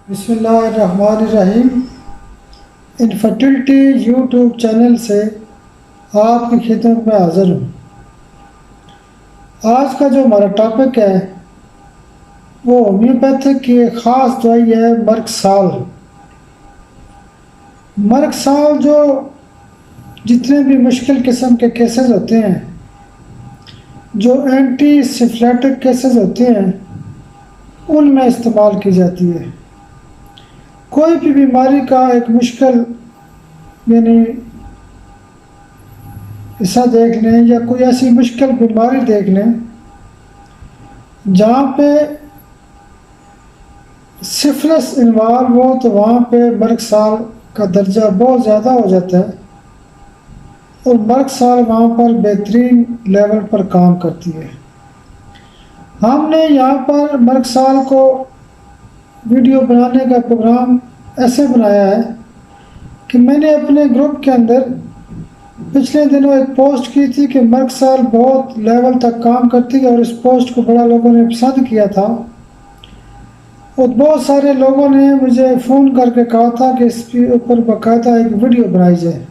बिस्मिल्लाहिर्रहमानिर्रहीम। Infertility YouTube channel से आपकी खिदमत में हाज़िर हूँ। आज का जो हमारा टॉपिक है वो होम्योपैथिक की एक ख़ास दवाई है मर्कसाल। मर्कसाल जो जितने भी मुश्किल किस्म के केसेस होते हैं, जो एंटी सिफिलिटिक केसेस होते हैं, उनमें इस्तेमाल की जाती है। कोई भी बीमारी का एक मुश्किल यानी हिस्सा देख लें या कोई ऐसी मुश्किल बीमारी देख लें जहाँ पे सिफिलिस इन्वॉल्व हो, तो वहाँ पे मर्कसाल का दर्जा बहुत ज़्यादा हो जाता है और मर्कसाल वहाँ पर बेहतरीन लेवल पर काम करती है। हमने यहाँ पर मर्कसाल को वीडियो बनाने का प्रोग्राम ऐसे बनाया है कि मैंने अपने ग्रुप के अंदर पिछले दिनों एक पोस्ट की थी कि मर्कसाल बहुत लेवल तक काम करती है और इस पोस्ट को बड़ा लोगों ने पसंद किया था और बहुत सारे लोगों ने मुझे फ़ोन करके कहा था कि इसके ऊपर बाकायदा एक वीडियो बनाई जाए।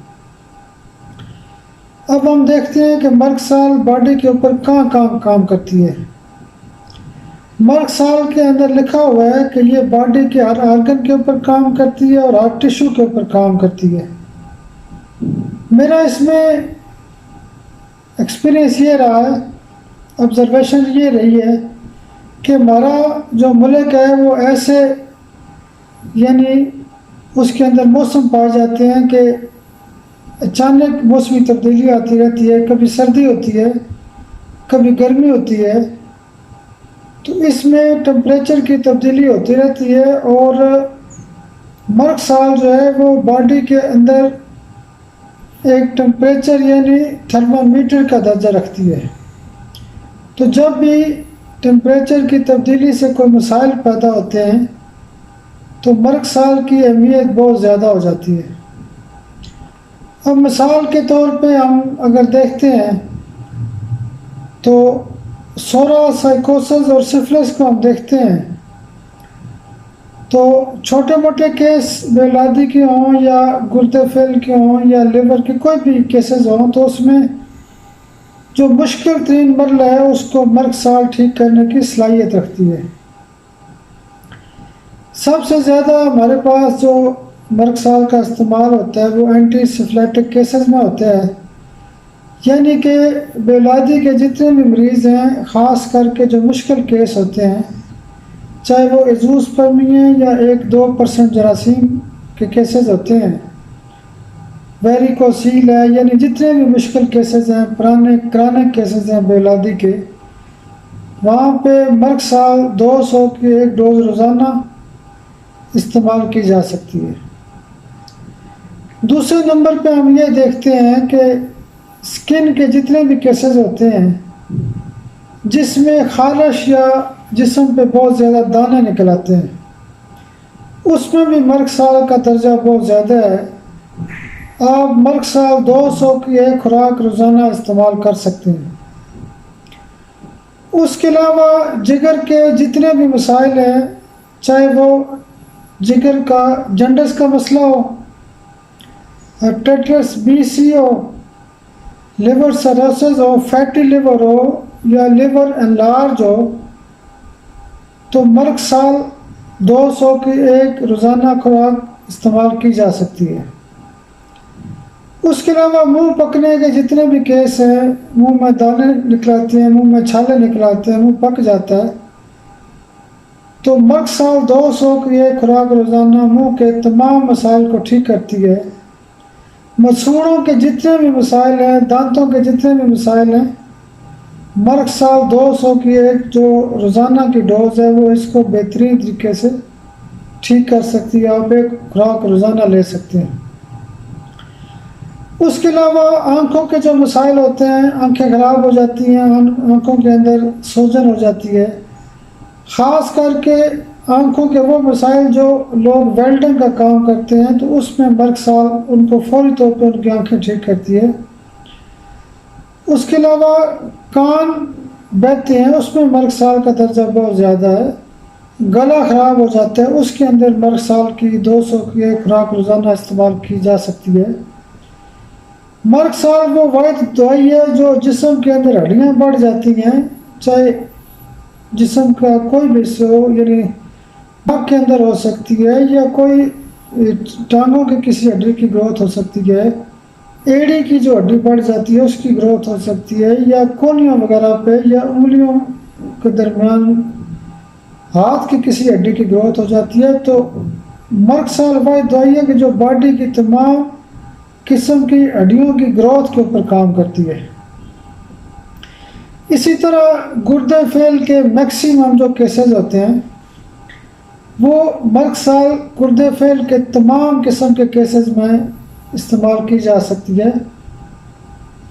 अब हम देखते हैं कि मर्कसाल बॉडी के ऊपर कहाँ काम करती है। मर्कसाल के अंदर लिखा हुआ है कि ये बॉडी के हर आर्गन के ऊपर काम करती है और हर टिश्यू के ऊपर काम करती है। मेरा इसमें एक्सपीरियंस ये रहा है, ऑब्जर्वेशन ये रही है कि हमारा जो मुल्क है वो ऐसे यानी उसके अंदर मौसम पाए जाते हैं कि अचानक मौसमी तब्दीली आती रहती है, कभी सर्दी होती है, कभी गर्मी होती है, तो इसमें टेम्परेचर की तब्दीली होती रहती है और मर्कसाल जो है वो बॉडी के अंदर एक टेम्परेचर यानी थर्मामीटर का दर्जा रखती है। तो जब भी टेम्परेचर की तब्दीली से कोई मसाइल पैदा होते हैं तो मर्कसाल की अहमियत बहुत ज़्यादा हो जाती है। अब मिसाल के तौर पे हम अगर देखते हैं तो सोरा साइकोसिस और सिफिलिस को हम देखते हैं तो छोटे मोटे केस बेौलादी के हों या गुर्दे फेल के हों या लिवर के कोई भी केसेस हों, तो उसमें जो मुश्किल तरीन मरला है उसको मर्कसाल ठीक करने की सलाहियत रखती है। सबसे ज़्यादा हमारे पास जो मर्कसाल का इस्तेमाल होता है वो एंटी सिफिलिटिक केसेस में होता है, यानी कि बेौलादी के जितने भी मरीज़ हैं, ख़ास करके जो मुश्किल केस होते हैं, चाहे वो एजूस्पर्मी है या 1-2% जरासीम के केसेस होते हैं, वेरिकोसील है, यानी जितने भी मुश्किल केसेस हैं, पुराने क्रॉनिक केसेस हैं बेौलादी के, वहाँ पे मर्कसाल 200 की एक डोज रोज़ाना इस्तेमाल की जा सकती है। दूसरे नंबर पे हम ये देखते हैं कि स्किन के जितने भी केसेस होते हैं जिसमें खारिश या जिस्म पे बहुत ज़्यादा दाने निकल आते हैं, उसमें भी मर्कसाल का दर्जा बहुत ज़्यादा है। आप मर्कसाल 200 की एक खुराक रोज़ाना इस्तेमाल कर सकते हैं। उसके अलावा जिगर के जितने भी मसाइल हैं, चाहे वो जिगर का जंडिस का मसला हो, हेपेटाइटिस बी सी हो, लिवर सर्रोसिस हो, फैटी लिवर हो या लिवर एनलार्ज हो, तो मर्कसाल 200 की एक रोज़ाना खुराक इस्तेमाल की जा सकती है। उसके अलावा मुंह पकने के जितने भी केस हैं, मुंह में दाने निकलाते हैं, मुंह में छाले निकलाते हैं, मुंह पक जाता है, तो मर्कसाल 200 की एक खुराक रोज़ाना मुंह के तमाम मसाइल को ठीक करती है। मसूड़ों के जितने भी मसाइल हैं, दांतों के जितने भी मसाइल हैं, मर्कसाल 200 की एक जो रोज़ाना की डोज है वो इसको बेहतरीन तरीके से ठीक कर सकती है। आप एक खुराक रोज़ाना ले सकते हैं। उसके अलावा आँखों के जो मसाइल होते हैं, आँखें ख़राब हो जाती हैं, आँखों के अंदर सूजन हो जाती है, ख़ास करके आँखों के वो मसाइल जो लोग वेल्डिंग का काम करते हैं, तो उसमें मर्कसाल उनको फौरी तौर पर उनकी आँखें ठीक करती है। उसके अलावा कान बहते हैं, उसमें मर्कसाल का दर्जा बहुत ज़्यादा है। गला ख़राब हो जाता है, उसके अंदर मर्ग साल की 200 की एक खुराक रोज़ाना इस्तेमाल की जा सकती है। मर्ग साल वो वाहिद दवाई है जो जिस्म के अंदर हड्डियाँ बढ़ जाती हैं, चाहे जिस्म का कोई भी हिस्सा हो, यानी आँख के अंदर हो सकती है या कोई टांगों की किसी हड्डी की ग्रोथ हो सकती है, एड़ी की जो हड्डी बढ़ जाती है उसकी ग्रोथ हो सकती है, या कोहनियों वगैरह पे या उंगलियों के दरमियान हाथ की किसी हड्डी की ग्रोथ हो जाती है। तो मर्ग साल वाहिद दवाई है कि जो बॉडी की तमाम किस्म की हड्डियों की ग्रोथ के ऊपर काम करती है। इसी तरह गुर्दे फेल के मैक्सिमम जो केसेस होते हैं वो मर्ग साल गुर्दे फेल के तमाम किस्म के केसेस में इस्तेमाल की जा सकती है।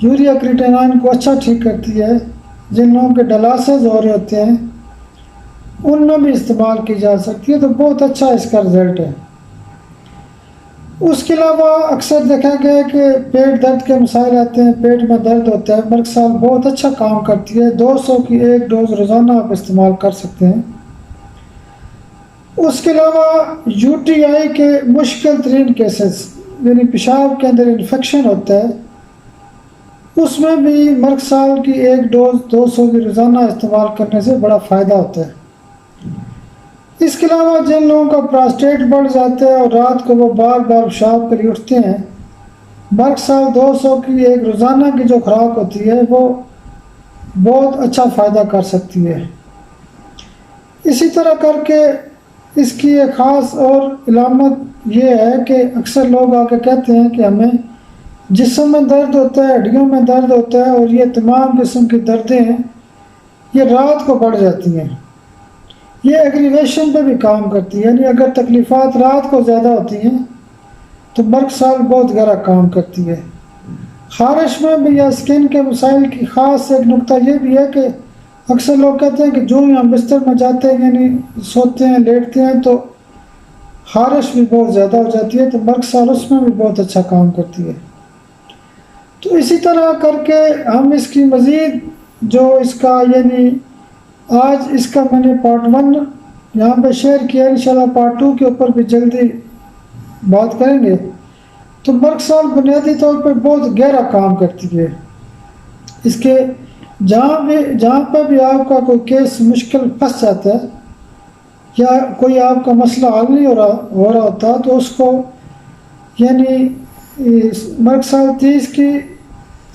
यूरिया क्रिएटिनिन को अच्छा ठीक करती है। जिन लोगों के डायलिसिस हो रहे होते हैं उनमें भी इस्तेमाल की जा सकती है, तो बहुत अच्छा इसका रिज़ल्ट है। उसके अलावा अक्सर देखा गया है कि पेट दर्द के मसाइल आते हैं, पेट में दर्द होता है, मर्ग साल बहुत अच्छा काम करती है। 200 की एक डोज रोज़ाना आप इस्तेमाल कर सकते हैं। उसके अलावा यूटीआई के मुश्किल तरीन केसेस, यानी पेशाब के अंदर इन्फेक्शन होता है, उसमें भी मर्ग साल की एक डोज 200 की रोज़ाना इस्तेमाल करने से बड़ा फ़ायदा होता है। इसके अलावा जिन लोगों का प्रोस्टेट बढ़ जाता है और रात को वो बार बार पेशाब कर उठते हैं, मर्ग साल 200 की एक रोज़ाना की जो खुराक होती है वो बहुत अच्छा फ़ायदा कर सकती है। इसी तरह करके इसकी एक ख़ास और इलामत ये है कि अक्सर लोग आके कहते हैं कि हमें जिस्म में दर्द होता है, हड्डियों में दर्द होता है और ये तमाम किस्म की दर्दें हैं ये रात को बढ़ जाती हैं। ये एग्रीवेशन पे भी काम करती है, यानी अगर तकलीफ़ात रात को ज़्यादा होती हैं तो मर्ग साल बहुत गहरा काम करती है। ख़ारिश में भी या स्किन के मसाइल की ख़ास एक नुक्ता ये भी है कि अक्सर लोग कहते हैं कि जो ही हम बिस्तर में जाते हैं, यानी सोते हैं, लेटते हैं, तो ख़ारिश भी बहुत ज़्यादा हो जाती है, तो मर्ग साल उसमें भी बहुत अच्छा काम करती है। तो इसी तरह करके हम इसकी मज़ीद जो इसका यानी आज इसका मैंने पार्ट 1 यहाँ पे शेयर किया, इंशाल्लाह पार्ट 2 के ऊपर भी जल्दी बात करेंगे। तो मर्ग साल बुनियादी तौर पर बहुत गहरा काम करती है। इसके जहाँ पर भी आपका कोई केस मुश्किल फंस जाता है या कोई आपका मसला हल नहीं हो रहा होता, तो उसको यानी मर्ग साल 30 की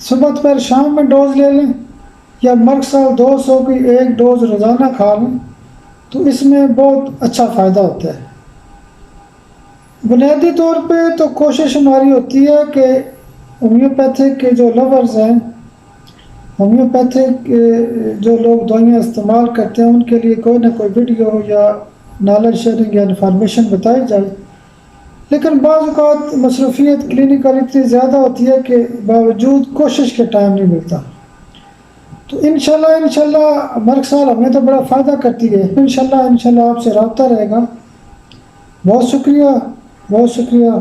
सुबह दोपहर शाम में डोज ले लें या मर्ग साल 200 की एक डोज रोज़ाना खा लें, तो इसमें बहुत अच्छा फ़ायदा होता है। बुनियादी तौर पे तो कोशिश हमारी होती है कि होम्योपैथिक के जो लवर्स हैं, होम्योपैथिक जो लोग दवाइयाँ इस्तेमाल करते हैं, उनके लिए कोई ना कोई वीडियो या नॉलेज शेयरिंग या इन्फॉर्मेशन बताई जाए। लेकिन बाज़ औक़ात मसरूफ़ियत क्लिनिकल इतनी ज़्यादा होती है कि बावजूद कोशिश के टाइम नहीं मिलता। तो इंशाल्लाह मर्ग साल हमें तो बड़ा फ़ायदा करती है। इंशाल्लाह आपसे रब्ता रहेगा। बहुत शुक्रिया, बहुत शुक्रिया।